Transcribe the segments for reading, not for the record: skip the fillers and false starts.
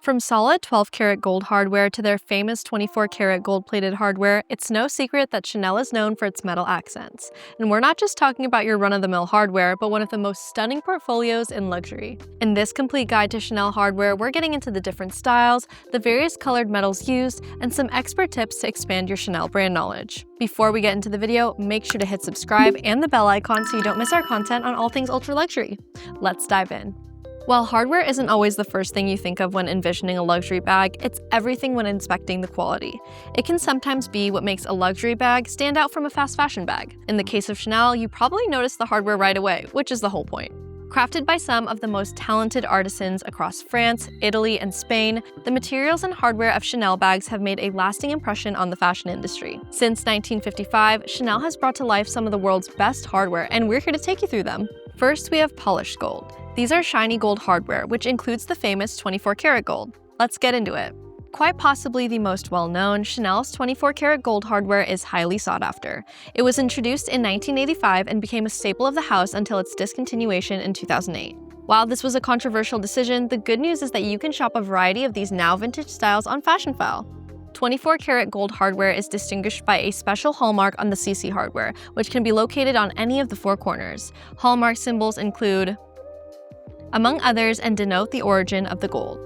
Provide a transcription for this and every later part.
From solid 12-karat gold hardware to their famous 24-karat gold-plated hardware, it's no secret that Chanel is known for its metal accents. And we're not just talking about your run-of-the-mill hardware, but one of the most stunning portfolios in luxury. In this complete guide to Chanel hardware, we're getting into the different styles, the various colored metals used, and some expert tips to expand your Chanel brand knowledge. Before we get into the video, make sure to hit subscribe and the bell icon so you don't miss our content on all things ultra-luxury. Let's dive in. While hardware isn't always the first thing you think of when envisioning a luxury bag, it's everything when inspecting the quality. It can sometimes be what makes a luxury bag stand out from a fast fashion bag. In the case of Chanel, you probably notice the hardware right away, which is the whole point. Crafted by some of the most talented artisans across France, Italy, and Spain, the materials and hardware of Chanel bags have made a lasting impression on the fashion industry. Since 1955, Chanel has brought to life some of the world's best hardware, and we're here to take you through them. First, we have polished gold. These are shiny gold hardware, which includes the famous 24-karat gold. Let's get into it. Quite possibly the most well-known, Chanel's 24-karat gold hardware is highly sought after. It was introduced in 1985 and became a staple of the house until its discontinuation in 2008. While this was a controversial decision, the good news is that you can shop a variety of these now vintage styles on FASHIONPHILE. 24-karat gold hardware is distinguished by a special hallmark on the CC hardware, which can be located on any of the four corners. Hallmark symbols include, among others, and denote the origin of the gold.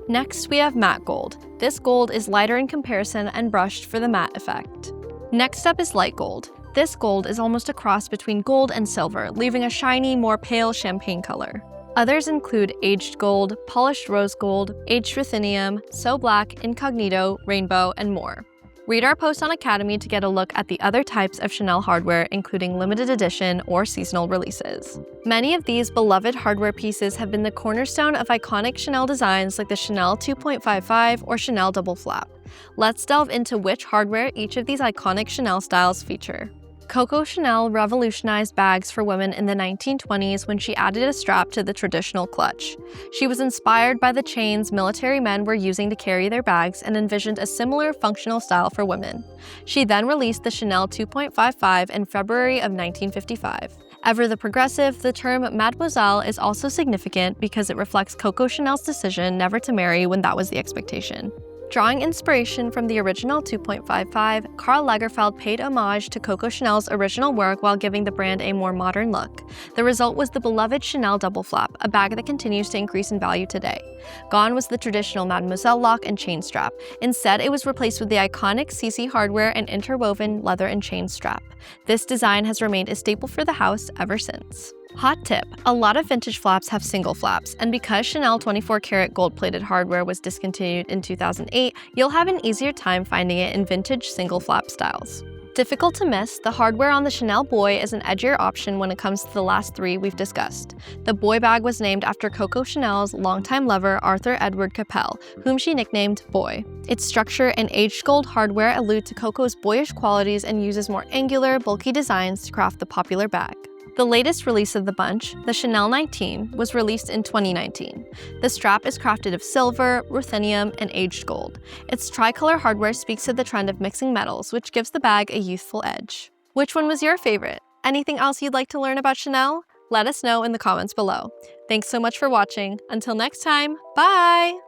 Next, we have matte gold. This gold is lighter in comparison and brushed for the matte effect. Next up is light gold. This gold is almost a cross between gold and silver, leaving a shiny, more pale champagne color. Others include aged gold, polished rose gold, aged ruthenium, so black, incognito, rainbow, and more. Read our post on Academy to get a look at the other types of Chanel hardware, including limited edition or seasonal releases. Many of these beloved hardware pieces have been the cornerstone of iconic Chanel designs like the Chanel 2.55 or Chanel Double Flap. Let's delve into which hardware each of these iconic Chanel styles feature. Coco Chanel revolutionized bags for women in the 1920s when she added a strap to the traditional clutch. She was inspired by the chains military men were using to carry their bags and envisioned a similar functional style for women. She then released the Chanel 2.55 in February of 1955. Ever the progressive, the term Mademoiselle is also significant because it reflects Coco Chanel's decision never to marry when that was the expectation. Drawing inspiration from the original 2.55, Karl Lagerfeld paid homage to Coco Chanel's original work while giving the brand a more modern look. The result was the beloved Chanel Double Flap, a bag that continues to increase in value today. Gone was the traditional Mademoiselle lock and chain strap. Instead, it was replaced with the iconic CC hardware and interwoven leather and chain strap. This design has remained a staple for the house ever since. Hot tip, a lot of vintage flaps have single flaps, and because Chanel 24-karat gold-plated hardware was discontinued in 2008, you'll have an easier time finding it in vintage single flap styles. Difficult to miss, the hardware on the Chanel Boy is an edgier option when it comes to the last three we've discussed. The Boy bag was named after Coco Chanel's longtime lover Arthur Edward Capel, whom she nicknamed Boy. Its structure and aged gold hardware allude to Coco's boyish qualities and uses more angular, bulky designs to craft the popular bag. The latest release of the bunch, the Chanel 19, was released in 2019. The strap is crafted of silver, ruthenium, and aged gold. Its tricolor hardware speaks to the trend of mixing metals, which gives the bag a youthful edge. Which one was your favorite? Anything else you'd like to learn about Chanel? Let us know in the comments below. Thanks so much for watching. Until next time, bye!